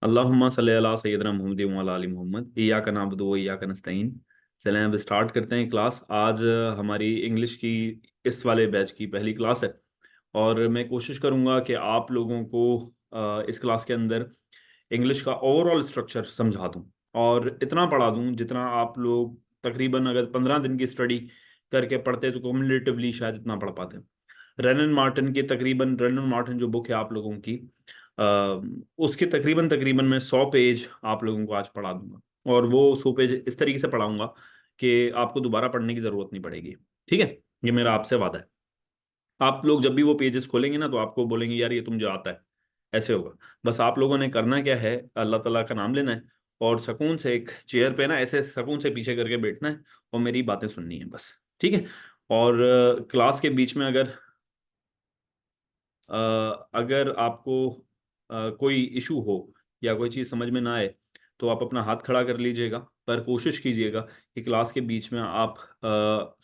अल्लाहुम्मा सल्ली अला सय्यिदना मुहम्मद व अला आलि मुहम्मद इय्याका नअबुदु व इय्याका नस्तईन। चलें अब स्टार्ट करते हैं क्लास। आज हमारी इंग्लिश की इस वाले बैच की पहली क्लास है और मैं कोशिश करूंगा कि आप लोगों को इस क्लास के अंदर इंग्लिश का ओवरऑल स्ट्रक्चर समझा दूं और इतना पढ़ा दूं जितना आप लोग तकरीबन अगर 15 दिन की स्टडी करके पढ़ते तो कम्युलेटिवली शायद इतना पढ़ पाते। रेनन मार्टिन जो बुक है आप लोगों की, अ, उसके तकरीबन तकरीबन मैं 100 पेज आप लोगों को आज पढ़ा दूंगा और वो 100 पेज इस तरीके से पढ़ाऊंगा कि आपको दोबारा पढ़ने की जरूरत नहीं पड़ेगी। ठीक है, ये मेरा आपसे वादा है। आप लोग जब भी वो पेजेस खोलेंगे ना तो आपको बोलेंगे यार ये तुम जो आता है, ऐसे होगा। बस आप लोगों ने करना क्या है, अल्लाह ताला का नाम लेना है और सुकून से एक चेयर पे ना ऐसे सुकून से पीछे करके बैठना है और मेरी बातें सुननी है बस। ठीक है। और क्लास के बीच में अ, अगर आपको कोई इशू हो या कोई चीज़ समझ में ना आए तो आप अपना हाथ खड़ा कर लीजिएगा, पर कोशिश कीजिएगा कि क्लास के बीच में आप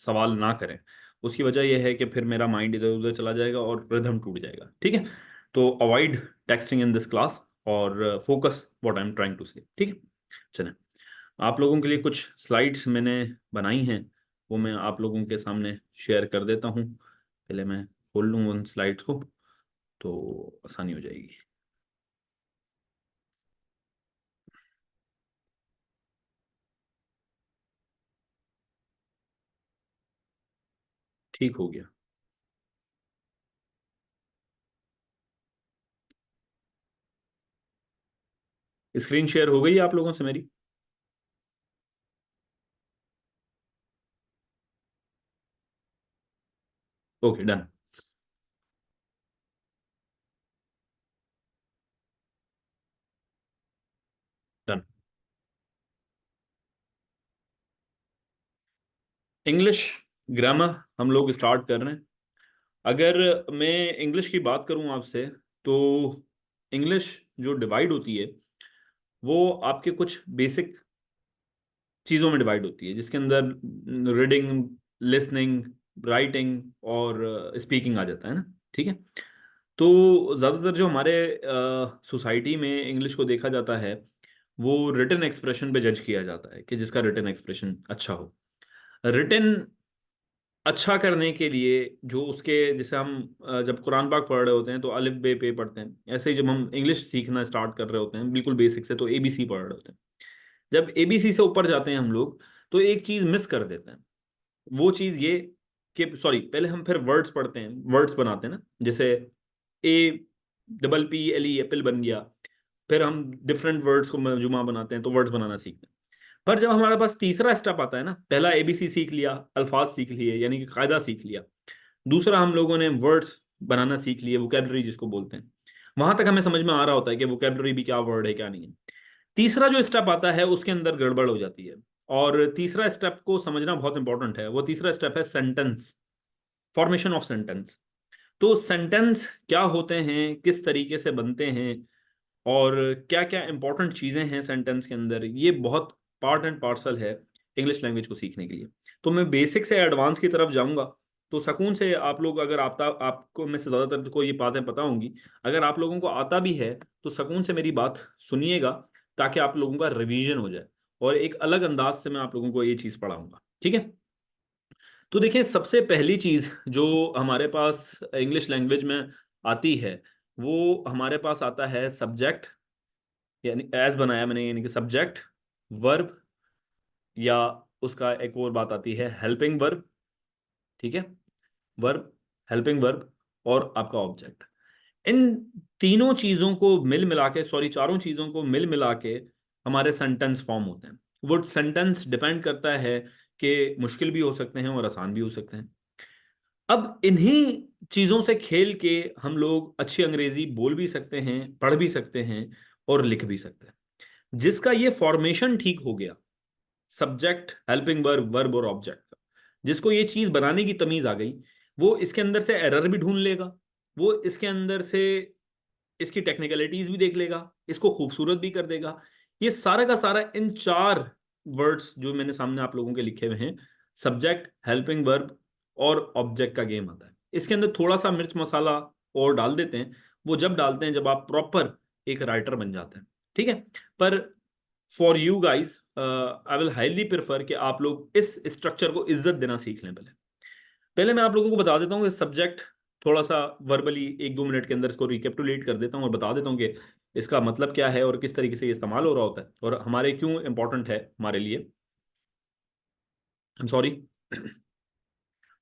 सवाल ना करें। उसकी वजह यह है कि फिर मेरा माइंड इधर उधर चला जाएगा और रिदम टूट जाएगा। ठीक है, तो avoid texting in this class और focus what I am trying to say. ठीक है, चलें। आप लोगों के लिए कुछ स्लाइड्स मैंने बनाई हैं, वो मैं आप लोगों के सामने शेयर कर देता हूँ। पहले मैं खोल लूँ उन स्लाइड्स को तो आसानी हो जाएगी। ठीक हो गया। स्क्रीन शेयर हो गई आप लोगों से मेरी? Okay, done. Done. English grammar हम लोग स्टार्ट कर रहे हैं। अगर मैं इंग्लिश की बात करूं आपसे तो इंग्लिश जो डिवाइड होती है वो आपके कुछ बेसिक चीज़ों में डिवाइड होती है, जिसके अंदर रीडिंग, लिसनिंग, राइटिंग और स्पीकिंग आ जाता है ना। ठीक है, तो ज़्यादातर जो हमारे सोसाइटी में इंग्लिश को देखा जाता है वो रिटन एक्सप्रेशन पे जज किया जाता है कि जिसका रिटन एक्सप्रेशन अच्छा हो। रिटन अच्छा करने के लिए जो उसके, जैसे हम जब कुरान पाक पढ़ रहे होते हैं तो अलिफ बे पे पढ़ते हैं, ऐसे ही जब हम इंग्लिश सीखना स्टार्ट कर रहे होते हैं बिल्कुल बेसिक से तो एबीसी पढ़ रहे होते हैं। जब एबीसी से ऊपर जाते हैं हम लोग तो एक चीज मिस कर देते हैं। वो चीज ये कि सॉरी, पहले हम फिर वर्ड्स पढ़ते हैं, वर्ड्स बनाते हैं ना, जैसे A double P L E Apple बन गया। फिर हम डिफरेंट वर्ड्स को जुमा बनाते हैं तो वर्ड्स बनाना सीखते हैं। पर जब हमारे पास तीसरा स्टेप आता है ना, पहला एबीसी सीख लिया, अल्फाज सीख लिए यानी कि कायदा सीख लिया। दूसरा हम लोगों ने वर्ड्स बनाना सीख लिए, वोकेबलरी जिसको बोलते हैं। वहां तक हमें समझ में आ रहा होता है कि वोकेबलरी भी क्या वर्ड है क्या नहीं है। तीसरा जो स्टेप आता है उसके अंदर गड़बड़ हो जाती है। और तीसरा स्टेप को समझना बहुत इंपॉर्टेंट है। वो तीसरा स्टेप है सेंटेंस, फॉर्मेशन ऑफ सेंटेंस। तो सेंटेंस क्या होते हैं, किस तरीके से बनते हैं और क्या क्या इंपॉर्टेंट चीजें हैं सेंटेंस के अंदर, ये बहुत पार्ट एंड पार्सल है इंग्लिश लैंग्वेज को सीखने के लिए। तो मैं बेसिक से एडवांस की तरफ जाऊंगा तो सुकून से आप लोग, अगर आपको में से ज़्यादातर को ये बातें पता होंगी, अगर आप लोगों को आता भी है तो सुकून से मेरी बात सुनिएगा ताकि आप लोगों का रिवीजन हो जाए और एक अलग अंदाज से मैं आप लोगों को ये चीज़ पढ़ाऊंगा। ठीक है, तो देखिए सबसे पहली चीज़ जो हमारे पास इंग्लिश लैंग्वेज में आती है वो हमारे पास आता है सब्जेक्ट, यानी एज बनाया मैंने, यानी कि सब्जेक्ट, वर्ब, या उसका एक और बात आती है हेल्पिंग वर्ब। ठीक है, वर्ब, हेल्पिंग वर्ब और आपका ऑब्जेक्ट। इन तीनों चीजों को मिल मिला के, सॉरी चारों चीजों को मिल मिला के हमारे सेंटेंस फॉर्म होते हैं। वो सेंटेंस डिपेंड करता है कि मुश्किल भी हो सकते हैं और आसान भी हो सकते हैं। अब इन्हीं चीजों से खेल के हम लोग अच्छी अंग्रेजी बोल भी सकते हैं, पढ़ भी सकते हैं और लिख भी सकते हैं। जिसका ये फॉर्मेशन ठीक हो गया, सब्जेक्ट, हेल्पिंग वर्ब, वर्ब और ऑब्जेक्ट का, जिसको ये चीज बनाने की तमीज आ गई, वो इसके अंदर से एरर भी ढूंढ लेगा, वो इसके अंदर से इसकी टेक्निकलिटीज भी देख लेगा, इसको खूबसूरत भी कर देगा। ये सारा का सारा इन चार वर्ड्स जो मैंने सामने आप लोगों के लिखे हुए हैं, सब्जेक्ट, हेल्पिंग वर्ब और ऑब्जेक्ट का गेम आता है। इसके अंदर थोड़ा सा मिर्च मसाला और डाल देते हैं। वो जब डालते हैं जब आप प्रॉपर एक राइटर बन जाते हैं। ठीक है। पर for you guys I will highly prefer कि आप लोग इस स्ट्रक्चर को इज्जत देना सीख लें। पहले पहले मैं आप लोगों को बता देता हूँ कि सब्जेक्ट थोड़ा सा वर्बली 1-2 मिनट के अंदर इसको रिकेपिटुलेट कर देता हूँ और बता देता हूँ कि इसका मतलब क्या है और किस तरीके से ये इस्तेमाल हो रहा होता है और हमारे क्यों इंपॉर्टेंट है हमारे लिए। I am sorry.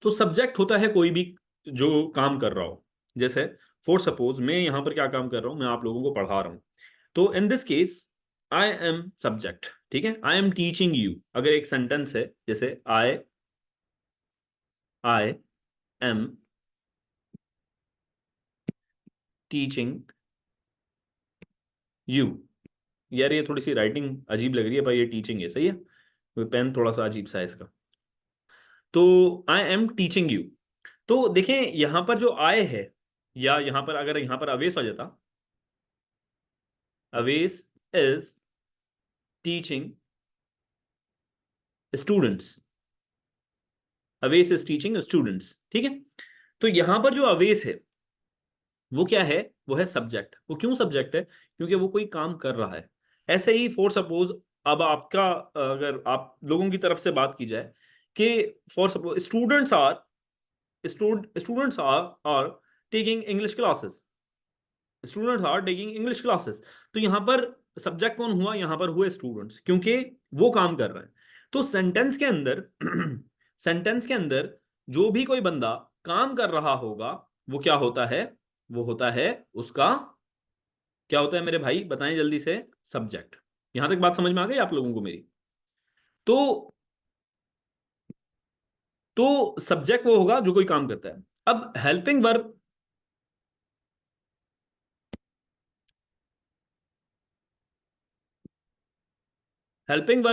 तो सब्जेक्ट होता है कोई भी जो काम कर रहा हो। जैसे फॉर सपोज मैं यहां पर क्या काम कर रहा हूं, मैं आप लोगों को पढ़ा रहा हूं। तो in this case I am subject. ठीक है, आई एम टीचिंग यू। अगर एक सेंटेंस है जैसे आई एम टीचिंग यू। यार ये थोड़ी सी राइटिंग अजीब लग रही है भाई, ये टीचिंग है सही है, पेन थोड़ा सा अजीब सा है इसका। तो आई एम टीचिंग यू। तो देखें यहां पर जो आए है, या यहां पर अगर यहां पर अवेश आ जाता, Avesh is teaching students. Avesh is teaching students. ठीक है। तो यहां पर जो अवेश है वो क्या है, वो है सब्जेक्ट। वो क्यों सब्जेक्ट है, क्योंकि वो कोई काम कर रहा है। ऐसे ही फॉर सपोज अब आपका, अगर आप लोगों की तरफ से बात की जाए कि for suppose students are taking English classes. Students are taking English classes. तो यहां पर सब्जेक्ट कौन हुआ, यहां पर हुए स्टूडेंट्स, क्योंकि वो काम कर रहे हैं। तो सेंटेंस के अंदर सेंटेंस के अंदर जो भी कोई बंदा काम कर रहा होगा वो क्या होता है, वो होता है उसका, क्या होता है मेरे भाई बताएं जल्दी से, सब्जेक्ट। यहां तक बात समझ में आ गई आप लोगों को मेरी? तो सब्जेक्ट वो होगा जो कोई काम करता है। अब हेल्पिंग वर्ब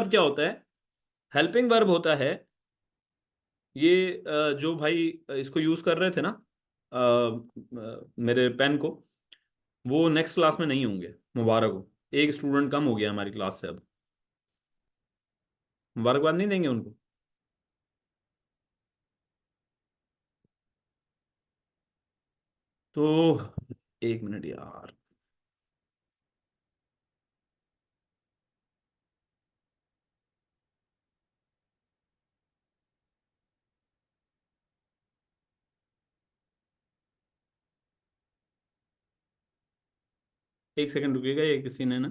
क्या होता है? हेल्पिंग वर्ब होता है ये जो भाई इसको यूज कर रहे थे ना, मेरे पेन को, वो नेक्स्ट क्लास में नहीं होंगे। मुबारक हो, एक स्टूडेंट कम हो गया हमारी क्लास से अब। मुबारकबाद नहीं देंगे उनको? तो एक मिनट यार। एक सेकंड रुकिएगा, ये किसी ने ना,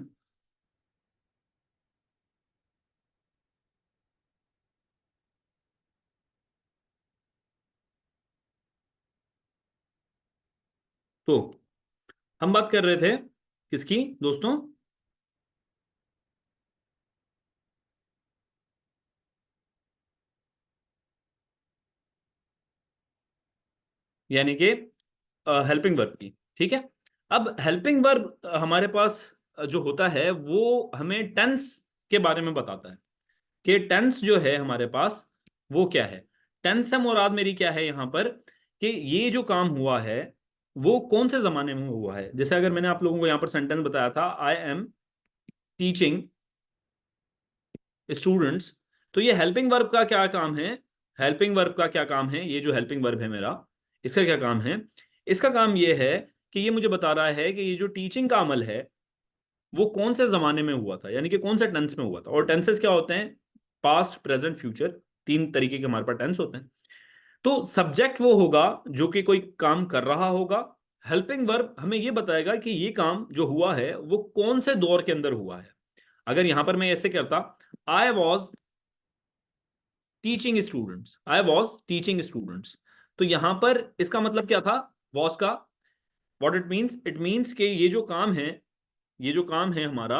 तो हम बात कर रहे थे किसकी दोस्तों? यानी कि हेल्पिंग वर्ब की। ठीक है। अब हेल्पिंग वर्ब हमारे पास जो होता है वो हमें टेंस के बारे में बताता है कि टेंस जो है हमारे पास वो क्या है। टेंस से मुराद मेरी क्या है यहाँ पर, कि ये जो काम हुआ है वो कौन से जमाने में हुआ है। जैसे अगर मैंने आप लोगों को यहाँ पर सेंटेंस बताया था आई एम टीचिंग स्टूडेंट्स, तो ये हेल्पिंग वर्ब का क्या काम है? हेल्पिंग वर्ब का क्या काम है, ये जो हेल्पिंग वर्ब है मेरा, इसका क्या काम है? इसका काम ये है कि ये मुझे बता रहा है कि ये जो टीचिंग का अमल है वो कौन से जमाने में हुआ था, यानी कि कौन से टेंस में हुआ था। और टेंसेस क्या होते हैं? पास्ट, प्रेजेंट, फ्यूचर, तीन तरीके के हमारे पास टेंस होते हैं। तो सब्जेक्ट वो होगा जो कि कोई काम कर रहा होगा। हेल्पिंग वर्ब हमें ये बताएगा कि ये काम जो हुआ है वो कौन से दौर के अंदर हुआ है। अगर यहां पर मैं ऐसे करता, I was teaching students, I was teaching students, तो यहां पर इसका मतलब क्या था वॉज का? व्हाट इट मीन्स कि ये जो काम है, ये जो काम है हमारा,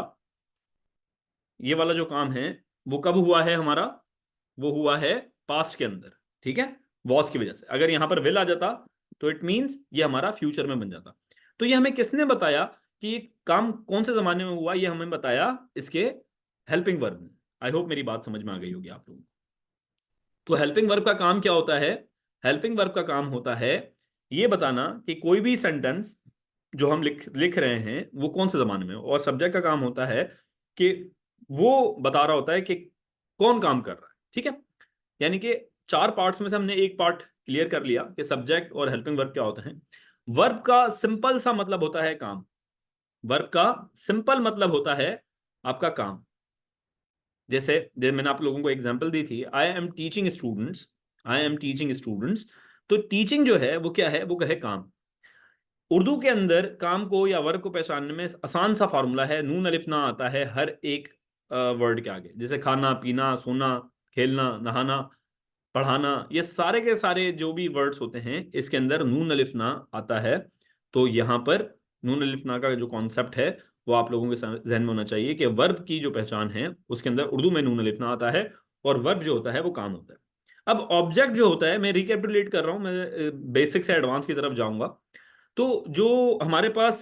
ये वाला जो काम है वो कब हुआ है हमारा? वो हुआ है पास्ट के अंदर। ठीक है, वॉज की वजह से। अगर यहां पर विल आ जाता तो इट मीन्स ये हमारा फ्यूचर में बन जाता। तो ये हमें किसने बताया कि ये काम कौन से जमाने में हुआ? ये हमें बताया इसके हेल्पिंग वर्ब ने। आई होप मेरी बात समझ में आ गई होगी आप लोगों को। तो हेल्पिंग वर्ब का काम क्या होता है? हेल्पिंग वर्ब का काम होता है ये बताना कि कोई भी सेंटेंस जो हम लिख लिख रहे हैं वो कौन से जमाने में हो। और सब्जेक्ट का काम होता है कि वो बता रहा होता है कि कौन काम कर रहा है। ठीक है। यानी कि चार पार्ट्स में से हमने एक पार्ट क्लियर कर लिया कि सब्जेक्ट और हेल्पिंग वर्ब क्या होते हैं। वर्ब का सिंपल सा मतलब होता है काम। वर्ब का सिंपल मतलब होता है आपका काम। जैसे मैंने आप लोगों को एग्जांपल दी थी, I am teaching students, I am teaching students. तो टीचिंग जो है वो क्या है, वो है काम। उर्दू के अंदर काम को या वर्ब को पहचानने में आसान सा फार्मूला है, नून अलिफ ना आता है हर एक वर्ड के आगे। जैसे खाना, पीना, सोना, खेलना, नहाना, पढ़ाना, ये सारे के सारे जो भी वर्ड्स होते हैं इसके अंदर नून अलिफ ना आता है। तो यहाँ पर नून अलिफ ना का जो कॉन्सेप्ट है वो आप लोगों के जहन में होना चाहिए कि वर्ब की जो पहचान है उसके अंदर उर्दू में नून अलिफ ना आता है, और वर्ब जो होता है वो काम होता है। अब ऑब्जेक्ट जो होता है, मैं रिकैपिटुलेट कर रहा हूं, मैं बेसिक से एडवांस की तरफ जाऊंगा। तो जो हमारे पास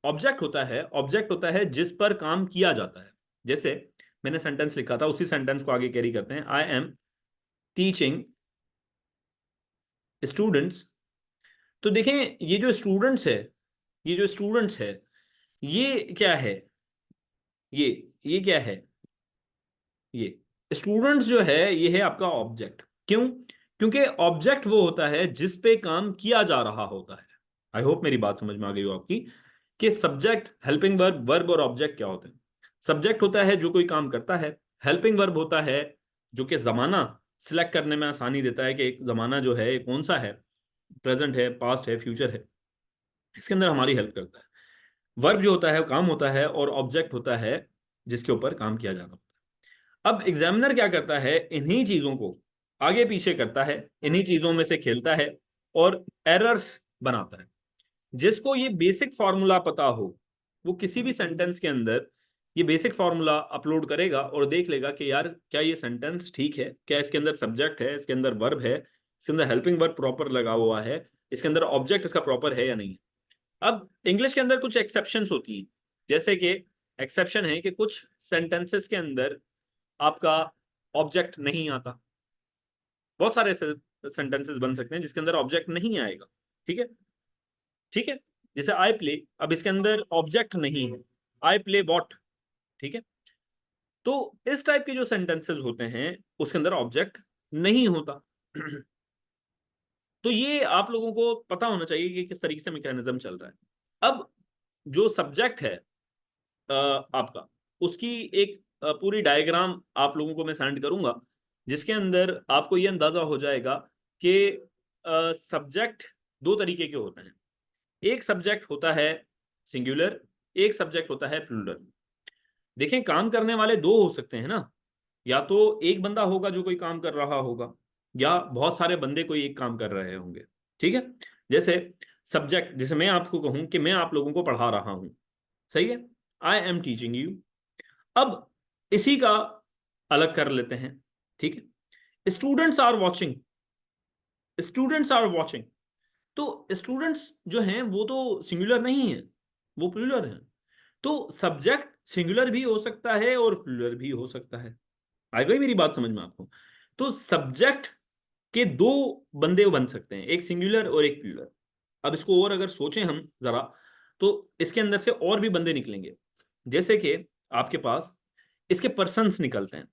ऑब्जेक्ट होता है, ऑब्जेक्ट होता है जिस पर काम किया जाता है। जैसे मैंने सेंटेंस लिखा था, उसी सेंटेंस को आगे कैरी करते हैं, आई एम टीचिंग स्टूडेंट्स। तो देखें, ये जो स्टूडेंट्स है, ये जो स्टूडेंट्स है, ये क्या है, ये क्या है, ये स्टूडेंट्स जो है ये है आपका ऑब्जेक्ट। क्यों? क्योंकि ऑब्जेक्ट वो होता है जिस पे काम किया जा रहा होता है। आई होप मेरी बात समझ में आ गई हो आपकी, कि सब्जेक्ट, हेल्पिंग वर्ब, वर्ब और ऑब्जेक्ट क्या होते हैं। सब्जेक्ट होता है जो कोई काम करता है, हेल्पिंग वर्ब होता है जो कि जमाना सिलेक्ट करने में आसानी देता है कि एक जमाना जो है कौन सा है, प्रेजेंट है, पास्ट है, फ्यूचर है, इसके अंदर हमारी हेल्प करता है। वर्ब जो होता है वो काम होता है, और ऑब्जेक्ट होता है जिसके ऊपर काम किया जा रहा होता है। अब एग्जामिनर क्या करता है, इन्हीं चीजों को आगे पीछे करता है, इन्हीं चीजों में से खेलता है और एरर्स बनाता है। जिसको ये बेसिक फॉर्मूला पता हो वो किसी भी सेंटेंस के अंदर ये बेसिक फॉर्मूला अपलोड करेगा और देख लेगा कि यार क्या ये सेंटेंस ठीक है, क्या इसके अंदर सब्जेक्ट है, इसके अंदर वर्ब है, इसके अंदर हेल्पिंग वर्ब प्रॉपर लगा हुआ है, इसके अंदर ऑब्जेक्ट इसका प्रॉपर है या नहीं। अब इंग्लिश के अंदर कुछ एक्सेप्शंस होती हैं, जैसे कि एक्सेप्शन है कि कुछ सेंटेंसेस के अंदर आपका ऑब्जेक्ट नहीं आता। बहुत सारे ऐसे सेंटेंसेस बन सकते हैं जिसके अंदर ऑब्जेक्ट नहीं आएगा। ठीक है, ठीक है। जैसे आई प्ले, अब इसके अंदर ऑब्जेक्ट नहीं है, आई प्ले वॉट। ठीक है, तो इस टाइप के जो सेंटेंसेस होते हैं उसके अंदर ऑब्जेक्ट नहीं होता। तो ये आप लोगों को पता होना चाहिए कि किस तरीके से मैकेनिज्म चल रहा है। अब जो सब्जेक्ट है आपका, उसकी एक पूरी डायग्राम आप लोगों को मैं सेंड करूंगा, जिसके अंदर आपको ये अंदाजा हो जाएगा कि सब्जेक्ट दो तरीके के होते हैं। एक सब्जेक्ट होता है सिंगुलर, एक सब्जेक्ट होता है प्लूरल। देखें, काम करने वाले दो हो सकते हैं ना, या तो एक बंदा होगा जो कोई काम कर रहा होगा, या बहुत सारे बंदे कोई एक काम कर रहे होंगे। ठीक है, जैसे सब्जेक्ट, जैसे मैं आपको कहूं कि मैं आप लोगों को पढ़ा रहा हूं, सही है, आई एम टीचिंग यू। अब इसी का अलग कर लेते हैं। ठीक है, students are watching, students are watching. तो स्टूडेंट्स जो हैं वो तो सिंगुलर नहीं है, वो प्लूरल है। तो सब्जेक्ट सिंगुलर भी हो सकता है और प्लूरल भी हो सकता है। आ गई मेरी बात समझ में आपको? तो सब्जेक्ट के दो बंदे बन सकते हैं, एक सिंगुलर और एक प्लूरल। अब इसको और अगर सोचें हम जरा, तो इसके अंदर से और भी बंदे निकलेंगे। जैसे कि आपके पास इसके पर्सन्स निकलते हैं,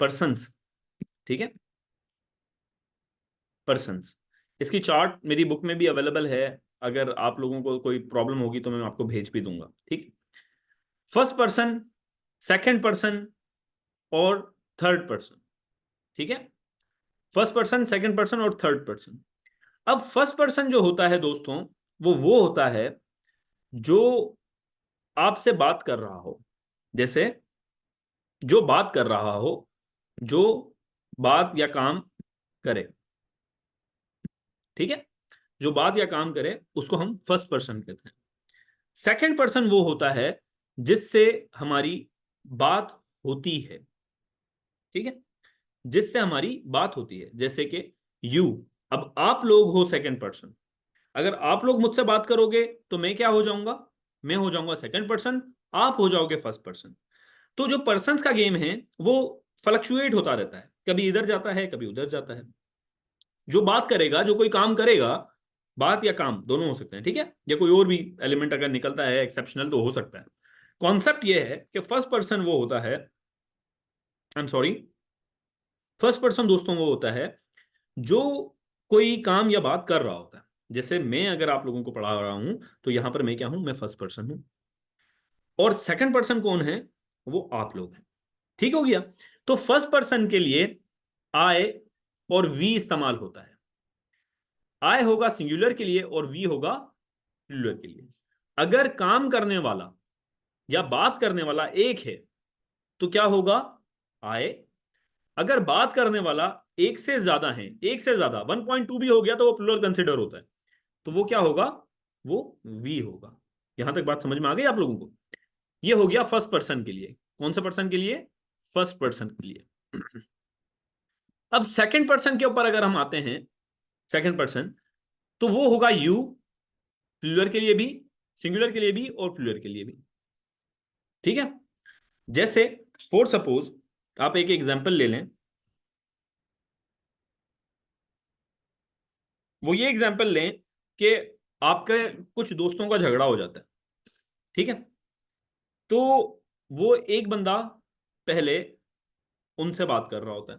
पर्सन्स। ठीक है, पर्सन्स। इसकी चार्ट मेरी बुक में भी अवेलेबल है, अगर आप लोगों को कोई प्रॉब्लम होगी तो मैं आपको भेज भी दूंगा। ठीक है, फर्स्ट पर्सन, सेकंड पर्सन और थर्ड पर्सन। ठीक है, फर्स्ट पर्सन, सेकंड पर्सन और थर्ड पर्सन। अब फर्स्ट पर्सन जो होता है दोस्तों, वो होता है जो आपसे बात कर रहा हो। जैसे जो बात कर रहा हो, जो बात या काम करे। ठीक है, जो बात या काम करे उसको हम फर्स्ट पर्सन कहते हैं। सेकंड पर्सन वो होता है जिससे हमारी बात होती है। ठीक है, जिससे हमारी बात होती है, जैसे कि यू। अब आप लोग हो सेकंड पर्सन, अगर आप लोग मुझसे बात करोगे तो मैं क्या हो जाऊंगा, मैं हो जाऊंगा सेकंड पर्सन, आप हो जाओगे फर्स्ट पर्सन। तो जो पर्सन्स का गेम है वो फ्लक्चुएट होता रहता है, कभी इधर जाता है कभी उधर जाता है। जो बात करेगा, जो कोई काम करेगा, बात या काम दोनों हो सकते हैं। ठीक है, या कोई और भी एलिमेंट अगर निकलता है एक्सेप्शनल तो हो सकता है। कॉन्सेप्ट ये है कि फर्स्ट पर्सन वो होता है, I am sorry, first person दोस्तों वो होता है जो कोई काम या बात कर रहा होता है। जैसे मैं अगर आप लोगों को पढ़ा रहा हूं तो यहां पर मैं क्या हूं, मैं फर्स्ट पर्सन हूं, और सेकंड पर्सन कौन है, वो आप लोग हैं। ठीक हो गया। तो फर्स्ट पर्सन के लिए आई और वी इस्तेमाल होता है। आई होगा सिंगुलर के लिए और वी होगा प्लूरल के लिए। अगर काम करने वाला या बात करने वाला एक है तो क्या होगा, आई। अगर बात करने वाला एक से ज्यादा है, एक से ज्यादा 1.2 भी हो गया तो वो प्लूरल कंसिडर होता है, तो वो क्या होगा, वो वी होगा। यहां तक बात समझ में आ गई आप लोगों को। ये हो गया फर्स्ट पर्सन के लिए। कौन सा पर्सन के लिए, फर्स्ट पर्सन के लिए। अब सेकंड पर्सन के ऊपर अगर हम आते हैं, सेकंड पर्सन, तो वो होगा यू, प्लूरल के लिए भी, सिंगुलर के लिए भी और प्लूरल के लिए भी। ठीक है। जैसे फॉर सपोज आप एक एग्जांपल ले लें, वो ये एग्जांपल लें कि आपके कुछ दोस्तों का झगड़ा हो जाता है। ठीक है। तो वो एक बंदा पहले उनसे बात कर रहा होता है,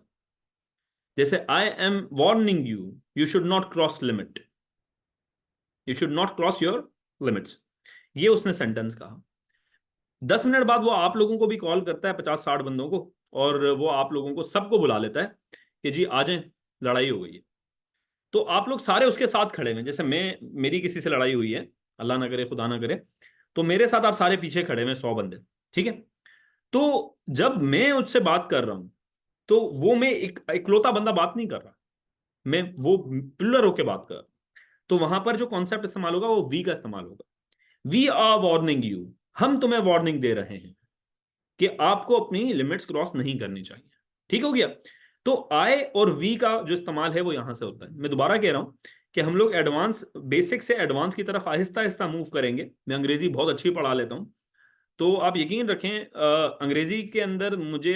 जैसे I am warning you, you should not cross limit, you should not cross your limits. ये उसने सेंटेंस कहा। 10 मिनट बाद वो आप लोगों को भी कॉल करता है, 50-60 बंदों को, और वो आप लोगों को सबको बुला लेता है कि जी आ जाएं, लड़ाई हो गई है। तो आप लोग सारे उसके साथ खड़े हैं। जैसे मैं, मेरी किसी से लड़ाई हुई है, अल्लाह ना करे खुदा ना करे, तो मेरे साथ आप सारे पीछे खड़े हैं 100 बंदे। ठीक है। तो जब मैं उससे बात कर रहा हूं, तो वो मैं एक इकलौता बंदा बात नहीं कर रहा, मैं वो प्लुरल होके बात कर रहा हूं। तो वहां पर जो कॉन्सेप्ट इस्तेमाल होगा वो वी का इस्तेमाल होगा। वी आर वार्निंग यू, हम तुम्हें वार्निंग दे रहे हैं कि आपको अपनी लिमिट्स क्रॉस नहीं करनी चाहिए। ठीक हो गया। तो आई और वी का जो इस्तेमाल है वो यहां से होता है। मैं दोबारा कह रहा हूं कि हम लोग एडवांस, बेसिक से एडवांस की तरफ आहिस्ता आहिस्ता मूव करेंगे। मैं अंग्रेजी बहुत अच्छी पढ़ा लेता हूं, तो आप यकीन रखें अंग्रेजी के अंदर मुझे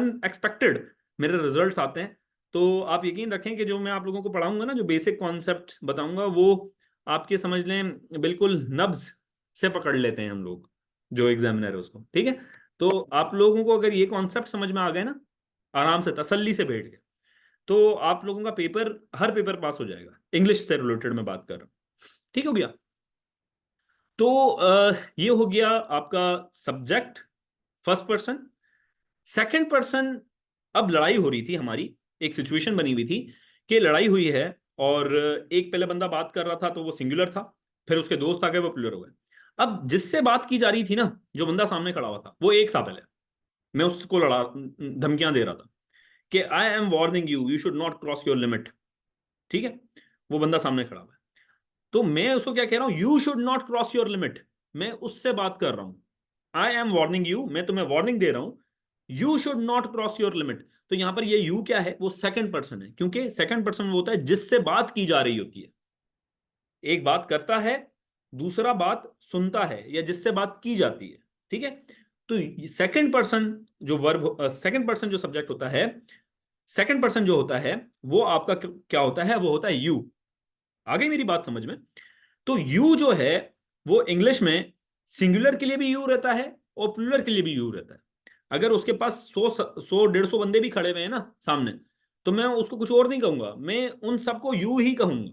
अनएक्सपेक्टेड मेरे रिजल्ट्स आते हैं। तो आप यकीन रखें कि जो मैं आप लोगों को पढ़ाऊंगा ना, जो बेसिक कॉन्सेप्ट बताऊंगा, वो आपके समझ लें बिल्कुल नब्ज से पकड़ लेते हैं हम लोग, जो एग्जामिनर है उसको। ठीक है। तो आप लोगों को अगर ये कॉन्सेप्ट समझ में आ गए ना, आराम से तसल्ली से बैठ गए, तो आप लोगों का पेपर, हर पेपर पास हो जाएगा। इंग्लिश से रिलेटेड मैं बात कर रहा हूँ। ठीक हो गया। तो ये हो गया आपका subject, first person. Second person, अब लड़ाई हो रही थी हमारी, एक सिचुएशन बनी हुई थी कि लड़ाई हुई है, और एक पहले बंदा बात कर रहा था तो वो सिंगुलर था, फिर उसके दोस्त आ गए, वो प्लुरल हो गए। अब जिससे बात की जा रही थी ना, जो बंदा सामने खड़ा हुआ था, वो एक था पहले, मैं उसको लड़ा, धमकियां दे रहा था कि I am warning you, you should not cross your limit. ठीक है। वो बंदा सामने खड़ा हुआ है, तो मैं उसको क्या कह रहा हूं, you should not cross your limit. मैं उससे बात कर रहा हूं, आई एम वार्निंग यू, मैं तुम्हें वार्निंग दे रहा हूं, you should not cross your limit. तो यहां पर ये यू क्या है, वो सेकंड पर्सन है, क्योंकि सेकंड पर्सन वो होता है जिससे बात की जा रही होती है। एक बात करता है, दूसरा बात सुनता है, या जिससे बात की जाती है। ठीक है। तो सेकंड पर्सन जो वर्ब, सेकंड पर्सन जो सब्जेक्ट होता है, सेकंड पर्सन जो होता है, वो आपका क्या होता है, वो होता है यू। आ गई मेरी बात समझ में। तो यू जो है, वो इंग्लिश में सिंगुलर के लिए भी यू रहता है और प्लूरल के लिए भी यू रहता है। अगर उसके पास 100-150 बंदे भी खड़े हुए हैं ना सामने, तो मैं उसको कुछ और नहीं कहूंगा, मैं उन सबको यू ही कहूंगा।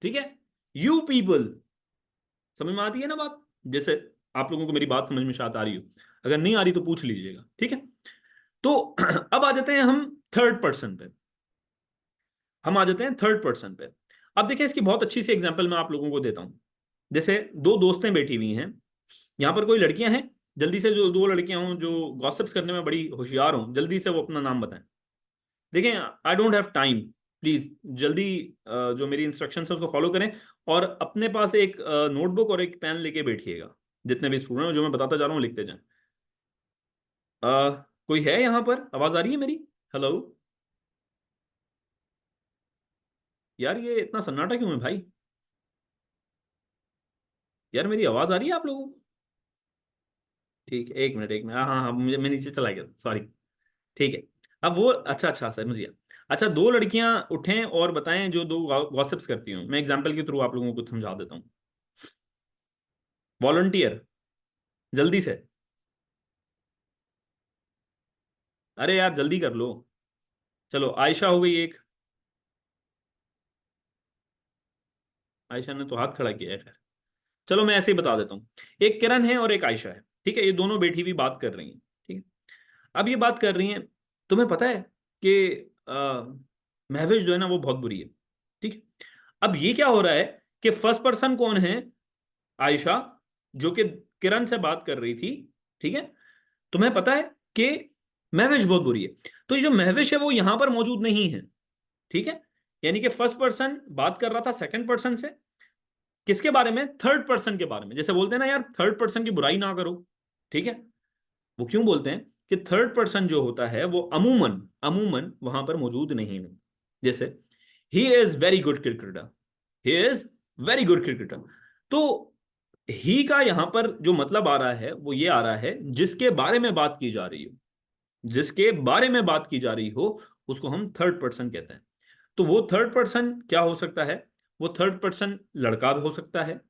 ठीक है। You people. समझ में आती है ना बात? जैसे आप लोगों को मेरी बात समझ में शायद आ रही हो, अगर नहीं आ रही तो पूछ लीजिएगा। ठीक है। तो अब आ जाते हैं हम थर्ड पर्सन पे। हम आ जाते हैं थर्ड पर्सन पे। अब देखिए, इसकी बहुत अच्छी सी एग्जांपल मैं आप लोगों को देता हूं। जैसे दो दोस्तें बैठी हुई हैं, यहां पर कोई लड़कियां हैं, जल्दी से जो दो लड़कियां हों जो गॉसिप्स करने में बड़ी होशियार हों, जल्दी से वो अपना नाम बताएं। देखें, I don't have time, please जल्दी जो मेरी इंस्ट्रक्शन है उसको फॉलो करें, और अपने पास एक नोटबुक और एक पेन लेके बैठिएगा। जितने भी स्टूडेंट हो, जो मैं बताता जा रहा हूँ लिखते जाएं। कोई है यहाँ पर? आवाज आ रही है मेरी? हेलो। यार ये इतना सन्नाटा क्यों है भाई? यार मेरी आवाज आ रही है आप लोगों को? ठीक है, एक मिनट एक मिनट, हाँ हाँ हाँ, मुझे, मैं नीचे चला गया, सॉरी। ठीक है। अब वो, अच्छा अच्छा सर, मुझे, अच्छा, दो लड़कियां उठें और बताएं जो दो गॉसिप्स करती हूँ। मैं एग्जांपल के थ्रू आप लोगों को समझा देता हूँ। वॉलंटियर, जल्दी से। अरे यार जल्दी कर लो। चलो, आयशा हो गई एक, आयशा ने तो हाथ खड़ा किया है, खैर चलो मैं ऐसे ही बता देता हूँ। एक किरण है और एक आयशा है, ठीक है, ये दोनों बेटी भी बात कर रही हैं, ठीक है। अब ये बात कर रही हैं, तुम्हें पता है कि महविश जो है ना वो बहुत बुरी है, ठीक है। अब ये क्या हो रहा है कि फर्स्ट पर्सन कौन है, आयशा, जो कि किरण से बात कर रही थी, ठीक है। तुम्हें पता है कि महविश बहुत बुरी है, तो ये जो महविश है वो यहां पर मौजूद नहीं है, ठीक है। यानी कि फर्स्ट पर्सन बात कर रहा था सेकंड पर्सन से, किसके बारे में, थर्ड पर्सन के बारे में। जैसे बोलते हैं ना यार, थर्ड पर्सन की बुराई ना करो, ठीक है। वो क्यों बोलते हैं कि थर्ड पर्सन जो होता है वो अमूमन अमूमन वहां पर मौजूद नहीं है। जैसे he is very good cricketer, he is very good cricketer, तो ही का यहां पर जो मतलब आ रहा है वो ये आ रहा है जिसके बारे में बात की जा रही हो, जिसके बारे में बात की जा रही हो उसको हम थर्ड पर्सन कहते हैं। तो वो थर्ड पर्सन क्या हो सकता है, वो थर्ड पर्सन लड़का भी हो सकता है,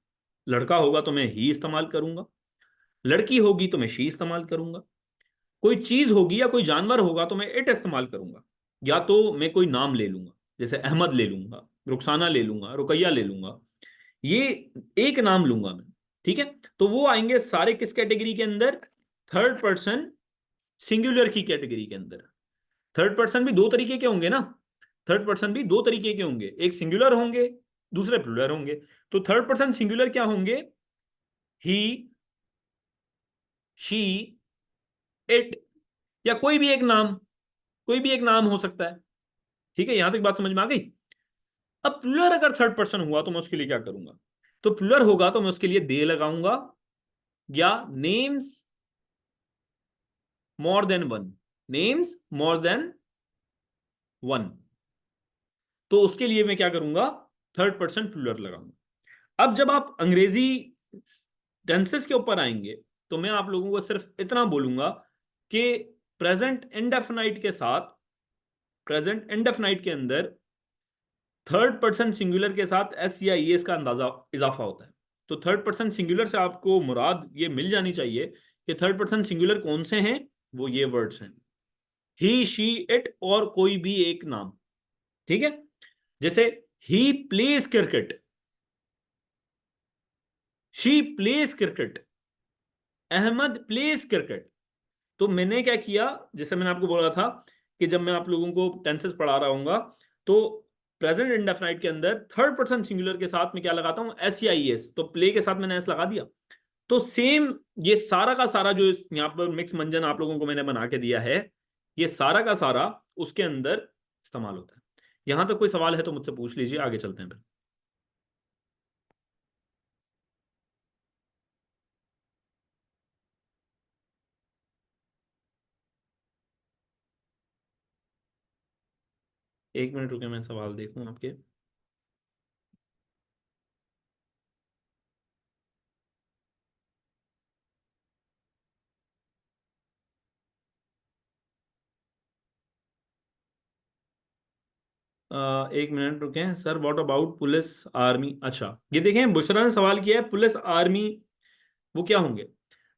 लड़का होगा तो मैं ही इस्तेमाल करूंगा, लड़की होगी तो मैं शी इस्तेमाल करूंगा, कोई चीज होगी या कोई जानवर होगा तो मैं इट इस्तेमाल करूंगा, या तो मैं कोई नाम ले लूंगा, जैसे अहमद ले लूंगा, रुखसाना ले लूंगा, रुकैया ले लूंगा, ये एक नाम लूंगा मैं, ठीक है। तो वो आएंगे सारे किस कैटेगरी के अंदर, थर्ड पर्सन सिंगुलर की कैटेगरी के अंदर। थर्ड पर्सन भी दो तरीके के होंगे ना, थर्ड पर्सन भी दो तरीके के होंगे, एक सिंगुलर होंगे, दूसरे प्लूरल होंगे। तो थर्ड पर्सन सिंगुलर क्या होंगे, ही, शी, इट, या कोई भी एक नाम, कोई भी एक नाम हो सकता है, ठीक है। यहां तक बात समझ में आ गई। अब प्लूरल अगर थर्ड पर्सन हुआ तो मैं उसके लिए क्या करूंगा, तो प्लूरल होगा तो मैं उसके लिए दे लगाऊंगा, या names more than one, names more than one, तो उसके लिए मैं क्या करूंगा, थर्ड पर्सन प्लूरल लगाऊंगा। अब जब आप अंग्रेजी टेंसेस के ऊपर आएंगे तो मैं आप लोगों को सिर्फ इतना बोलूंगा कि प्रेजेंट इंडेफिनाइट के साथ, प्रेजेंट इंडेफिनाइट के अंदर थर्ड पर्सन सिंगुलर के साथ एस या ईएस का अंदाजा इजाफा होता है। तो थर्ड पर्सन सिंगुलर से आपको मुराद ये मिल जानी चाहिए कि थर्ड पर्सन सिंगुलर कौन से हैं, वो ये वर्ड्स हैं, ही, शी, इट, और कोई भी एक नाम, ठीक है। जैसे ही plays cricket, she plays cricket, Ahmad plays cricket. तो मैंने क्या किया, जैसे मैंने आपको बोला था कि जब मैं आप लोगों को टेंसेस पढ़ा रहा हूँ तो प्रेजेंट इंडेफिनाइट के अंदर थर्ड पर्सन सिंगुलर के साथ में क्या लगाता हूँ, एस या ई एस, तो प्ले के साथ मैंने एस लगा दिया। तो सेम ये सारा का सारा जो यहाँ पर मिक्स मंजन आप लोगों को मैंने बना के दिया है, ये सारा का सारा उसके अंदर इस्तेमाल होता है। यहां तक कोई सवाल है तो मुझसे पूछ लीजिए, आगे चलते हैं फिर। एक मिनट रुके, मैं सवाल देखूं आपके। एक मिनट रुके sir, what about police army, अच्छा ये देखें बुशरा ने सवाल किया है पुलिस आर्मी वो क्या होंगे।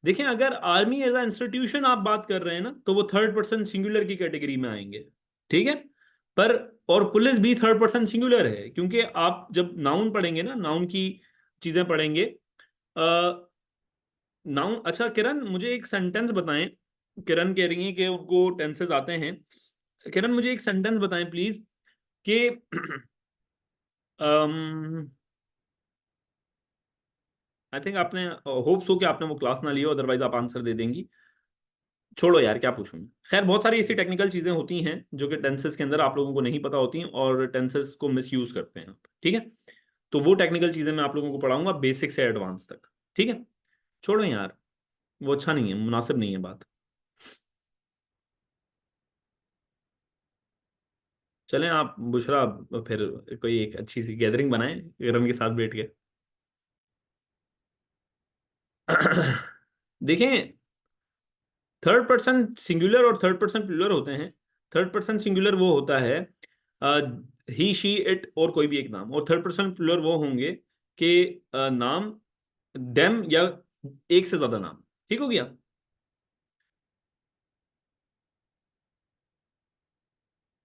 देखें अगर आर्मी एज अ इंस्टीट्यूशन आप बात कर रहे हैं ना तो वो थर्ड पर्सन सिंगुलर की कैटेगरी में आएंगे, ठीक है। पर और पुलिस भी थर्ड पर्सन सिंगुलर है, क्योंकि आप जब नाउन पढ़ेंगे ना, नाउन की चीजें पढ़ेंगे, नाउन। अच्छा किरण मुझे एक सेंटेंस बताएं, किरण कह रही है कि उनको टेंसेस आते हैं। किरण मुझे एक सेंटेंस बताएं प्लीज कि आई थिंक आपने, होप्स हो कि आपने वो क्लास ना लियो, अदरवाइज आप आंसर दे देंगी। छोड़ो यार क्या पूछूं मैं। खैर बहुत सारी ऐसी टेक्निकल चीजें होती हैं जो कि टेंसेस के अंदर आप लोगों को नहीं पता होती हैं और टेंसेस को मिस यूज करते हैं आप, ठीक है। तो वो टेक्निकल चीजें मैं आप लोगों को पढ़ाऊंगा बेसिक से एडवांस तक, ठीक है। छोड़ो यार, वो अच्छा नहीं है, मुनासिब नहीं है बात। चलें आप बुशरा, फिर कोई एक अच्छी सी गैदरिंग बनाएं रन के साथ बैठ के। देखें, थर्ड पर्सन सिंगुलर और थर्ड पर्सन प्लूरल होते हैं। थर्ड पर्सन सिंगुलर वो होता है ही, शी, इट, और कोई भी एक नाम, और थर्ड पर्सन प्लूरल वो होंगे कि नाम, देम, या एक से ज्यादा नाम, ठीक हो गया।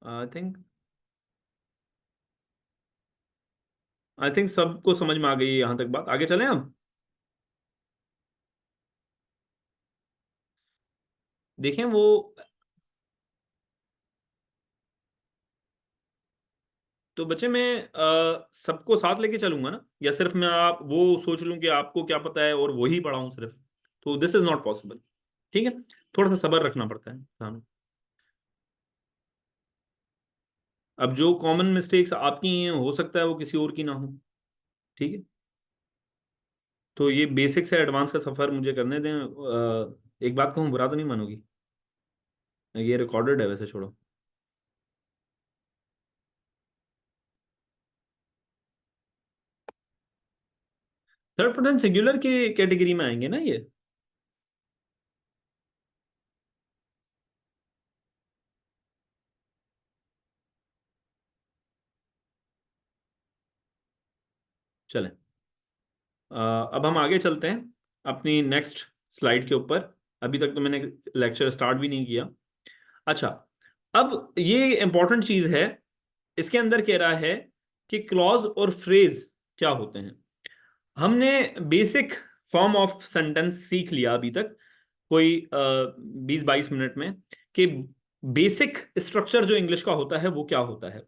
आई थिंक आई थिंक सबको समझ में आ गई है यहां तक बात। आगे चलें हम। देखें वो, तो बच्चे मैं सबको साथ लेके चलूंगा ना, या सिर्फ मैं आप वो सोच लूं कि आपको क्या पता है और वही पढ़ाऊं सिर्फ, तो दिस इज नॉट पॉसिबल। ठीक है, थोड़ा सा सब्र रखना पड़ता है हाँ। अब जो कॉमन मिस्टेक्स आपकी हैं हो सकता है वो किसी और की ना हो। ठीक है, तो ये बेसिक से एडवांस का सफर मुझे करने दें। एक बात कहूँ, बुरा तो नहीं मानोगी? ये रिकॉर्डेड है वैसे, छोड़ो। थर्ड पर्सन सिंगुलर के कैटेगरी में आएंगे ना ये? चलें, अब हम आगे चलते हैं अपनी नेक्स्ट स्लाइड के ऊपर। अभी तक तो मैंने लेक्चर स्टार्ट भी नहीं किया। अच्छा, अब ये इंपॉर्टेंट चीज है, इसके अंदर कह रहा है कि क्लॉज और फ्रेज क्या होते हैं। हमने बेसिक फॉर्म ऑफ सेंटेंस सीख लिया अभी तक, कोई 20-22 मिनट में, कि बेसिक स्ट्रक्चर जो इंग्लिश का होता है वो क्या होता है।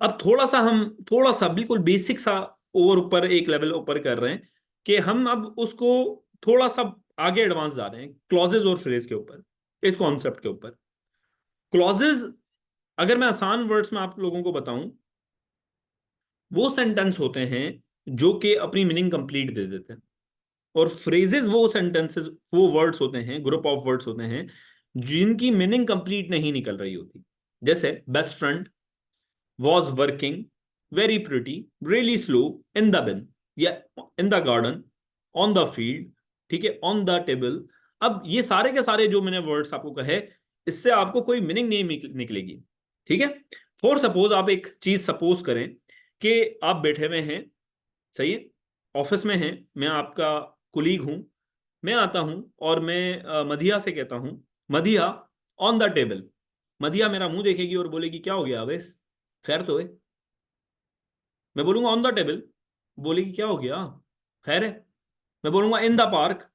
अब थोड़ा सा बिल्कुल बेसिक सा और ऊपर एक लेवल ऊपर कर रहे हैं, कि हम अब उसको थोड़ा सा आगे एडवांस जा रहे हैं क्लॉजेज और फ्रेज के ऊपर, इस कॉन्सेप्ट के ऊपर। क्लॉजेज, अगर मैं आसान वर्ड्स में आप लोगों को बताऊं, वो सेंटेंस होते हैं जो कि अपनी मीनिंग कंप्लीट दे देते हैं। और फ्रेजेस वो सेंटेंसेस, वो वर्ड्स होते हैं, ग्रुप ऑफ वर्ड्स होते हैं जिनकी मीनिंग कंप्लीट नहीं निकल रही होती। जैसे best friend, was working, very pretty, really slow, in the bin, या in the garden, on the field, ठीक है, ऑन द टेबल। अब ये सारे के सारे जो मैंने वर्ड्स आपको कहे, इससे आपको कोई मीनिंग नहीं निकलेगी। ठीक है, फॉर सपोज आप एक चीज सपोज करें कि आप बैठे हुए हैं, सही है, ऑफिस में हैं, मैं आपका कुलीग हूं, मैं आता हूं और मैं मधिया से कहता हूं, Madhiya, on the table. Madhiya मेरा मुंह देखेगी और बोलेगी क्या हो गया अवेश, खैर तो है। मैं बोलूंगा ऑन द टेबल, बोलेगी क्या हो गया, खैर है। मैं बोलूंगा इन द पार्क,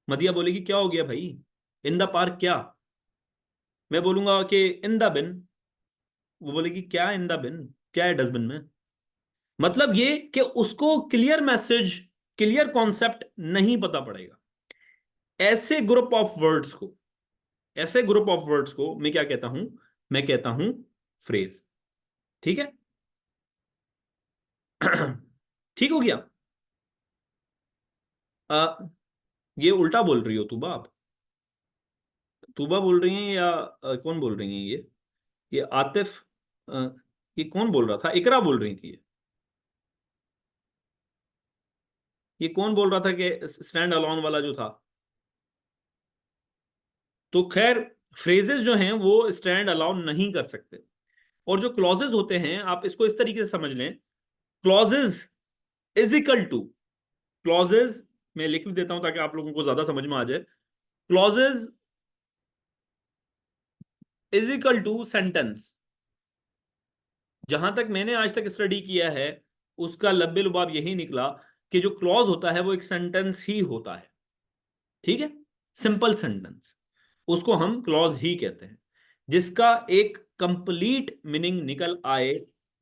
मधिया बोलेगी क्या हो गया भाई, इन द पार्क क्या। मैं बोलूंगा कि इन द बिन, वो बोलेगी क्या इन द बिन, क्या है डस्टबिन में। मतलब ये कि उसको क्लियर मैसेज, क्लियर कॉन्सेप्ट नहीं पता पड़ेगा। ऐसे ग्रुप ऑफ वर्ड्स को, ऐसे ग्रुप ऑफ वर्ड्स को मैं क्या कहता हूं, मैं कहता हूं फ्रेज। ठीक है। ठीक हो गया। आ, ये उल्टा बोल रही हो तूबा आप? तूबा बोल रही हैं या कौन बोल रही हैं ये आतिफ, अ, ये कौन बोल रहा था, इकरा बोल रही थी ये कौन बोल रहा था कि स्टैंड अलोन वाला जो था? तो खैर, फ्रेजेस जो हैं वो स्टैंड अलाउन नहीं कर सकते। और जो क्लॉजेज होते हैं, आप इसको इस तरीके से समझ लें, clauses is equal to, clauses मैं लिख भी देता हूं ताकि आप लोगों को ज्यादा समझ में आ जाए। Clauses is equal to sentence. जहां तक मैंने आज तक स्टडी किया है, उसका लब्बे लुबाब यही निकला कि जो क्लॉज होता है वो एक सेंटेंस ही होता है। ठीक है, सिंपल सेंटेंस, उसको हम क्लॉज ही कहते हैं। जिसका एक कंप्लीट मीनिंग निकल आए,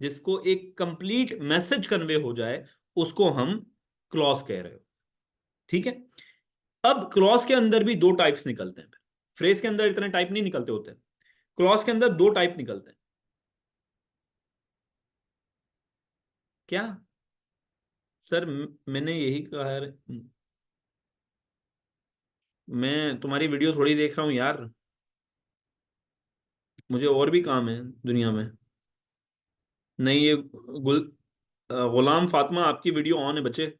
जिसको एक कंप्लीट मैसेज कन्वे हो जाए, उसको हम क्लॉज कह रहे हो। ठीक है। अब क्लॉज के अंदर भी दो टाइप्स निकलते हैं। फ्रेज के अंदर इतने टाइप नहीं निकलते होते, क्लॉज के अंदर दो टाइप निकलते हैं। क्या सर, मैंने यही कहा है। मैं तुम्हारी वीडियो थोड़ी देख रहा हूँ यार, मुझे और भी काम है दुनिया में। नहीं, ये गुलाम फातिमा आपकी वीडियो ऑन है बच्चे,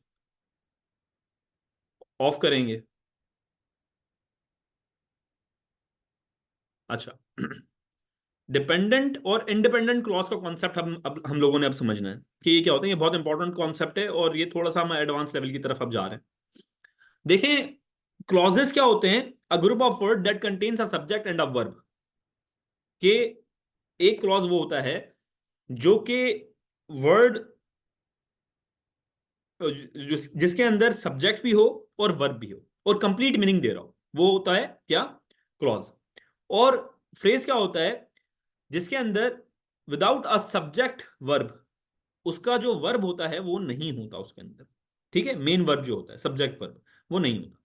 ऑफ करेंगे। अच्छा, डिपेंडेंट और इंडिपेंडेंट क्लॉज का कॉन्सेप्ट हम लोगों ने अब समझना है कि ये क्या होता है। ये बहुत इंपॉर्टेंट कॉन्सेप्ट है और ये थोड़ा सा हम एडवांस लेवल की तरफ अब जा रहे हैं। देखें, क्लॉजेस क्या होते हैं, a group of word that contains a subject and a verb. के एक क्लॉज वो होता है जो कि वर्ड जिसके अंदर सब्जेक्ट भी हो और वर्ब भी हो और कंप्लीट मीनिंग दे रहा हो, वो होता है क्या? क्लॉज। और फ्रेज क्या होता है? जिसके अंदर विदाउट अ सब्जेक्ट वर्ब, उसका जो वर्ब होता है वो नहीं होता उसके अंदर। ठीक है, मेन वर्ब जो होता है, सब्जेक्ट वर्ब, वो नहीं होता।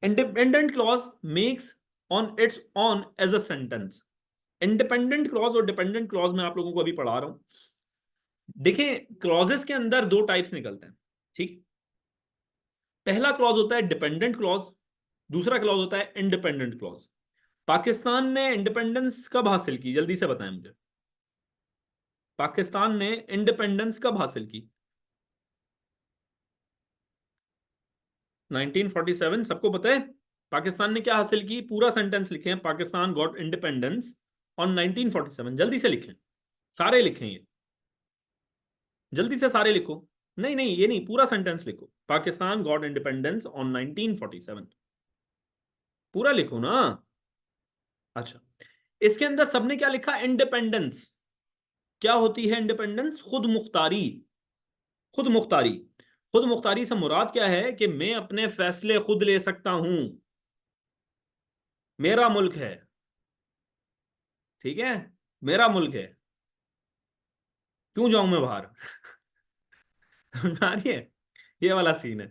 Independent clause makes on its own as a sentence. Independent clause और डिपेंडेंट क्लॉज मैं आप लोगों को अभी पढ़ा रहा हूं। देखें, क्लॉजेस के अंदर दो टाइप्स निकलते हैं। ठीक, पहला क्लॉज होता है डिपेंडेंट क्लॉज, दूसरा क्लॉज होता है इंडिपेंडेंट क्लॉज। पाकिस्तान ने इंडिपेंडेंस कब हासिल की, जल्दी से बताएं मुझे। पाकिस्तान ने इंडिपेंडेंस कब हासिल की? 1947, सबको पता है। पाकिस्तान ने क्या हासिल की? पूरा सेंटेंस लिखें, पाकिस्तान गॉट इंडिपेंडेंस ऑन 1947। जल्दी से लिखें, सारे लिखें ये, जल्दी से सारे लिखो। नहीं नहीं, ये नहीं, पूरा सेंटेंस लिखो, पाकिस्तान गॉट इंडिपेंडेंस ऑन 1947। पूरा लिखो ना। अच्छा, इसके अंदर सबने क्या लिखा? इंडिपेंडेंस। क्या होती है इंडिपेंडेंस? खुद मुख्तारी। खुद मुख्तारी। खुद मुख्तारी से मुराद क्या है? कि मैं अपने फैसले खुद ले सकता हूं, मेरा मुल्क है। ठीक है, मेरा मुल्क है, क्यों जाऊं मैं बाहर? समझ आ रही है? ये वाला सीन है।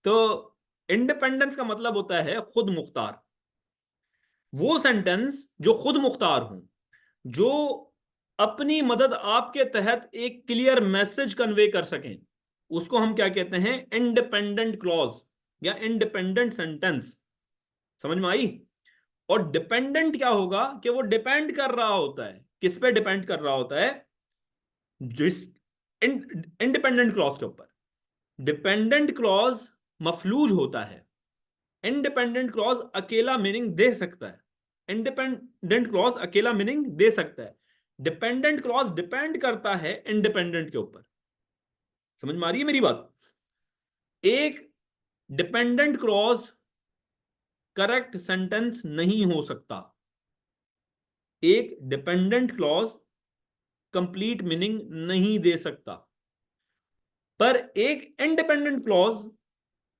तो इंडिपेंडेंस का मतलब होता है खुद मुख्तार। वो सेंटेंस जो खुद मुख्तार हूं, जो अपनी मदद आपके तहत एक क्लियर मैसेज कन्वे कर सकें, उसको हम क्या कहते हैं? इंडिपेंडेंट क्लॉज या इंडिपेंडेंट सेंटेंस। समझ में आई? और डिपेंडेंट क्या होगा? कि वो डिपेंड कर रहा होता है, किस पे डिपेंड कर रहा होता है? जिस इंडिपेंडेंट क्लॉज के ऊपर। डिपेंडेंट क्लॉज मफलूज होता है, इंडिपेंडेंट क्लॉज अकेला मीनिंग दे सकता है। इंडिपेंडेंट क्लॉज अकेला मीनिंग दे सकता है, डिपेंडेंट क्लॉज डिपेंड करता है इंडिपेंडेंट के ऊपर। समझ में आ रही है मेरी बात? एक डिपेंडेंट क्लॉज करेक्ट सेंटेंस नहीं हो सकता, एक डिपेंडेंट क्लॉज कंप्लीट मीनिंग नहीं दे सकता, पर एक इंडिपेंडेंट क्लॉज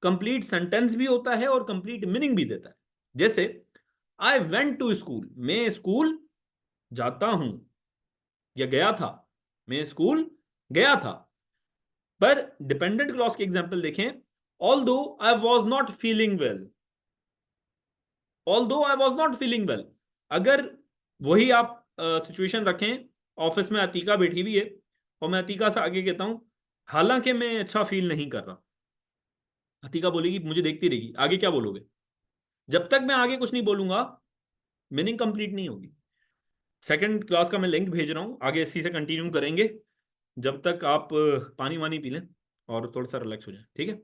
कंप्लीट सेंटेंस भी होता है और कंप्लीट मीनिंग भी देता है। जैसे आई वेंट टू स्कूल, मैं स्कूल जाता हूं या गया था, मैं स्कूल गया था। पर डिपेंडेंट क्लॉज के एग्जांपल देखें, although I was not feeling well. Although I was not feeling well, अगर वही आप सिचुएशन रखें, ऑफिस में अतीका बैठी हुई है और मैं अतीका से आगे कहता हूं हालांकि मैं अच्छा फील नहीं कर रहा, अतीका बोलेगी, मुझे देखती रहेगी, आगे क्या बोलोगे? जब तक मैं आगे कुछ नहीं बोलूंगा, मीनिंग कंप्लीट नहीं होगी। सेकंड क्लास का मैं लिंक भेज रहा हूं, आगे इसी से कंटिन्यू करेंगे, जब तक आप पानी वानी पी लें और थोड़ा सा रिलैक्स हो जाए। ठीक है?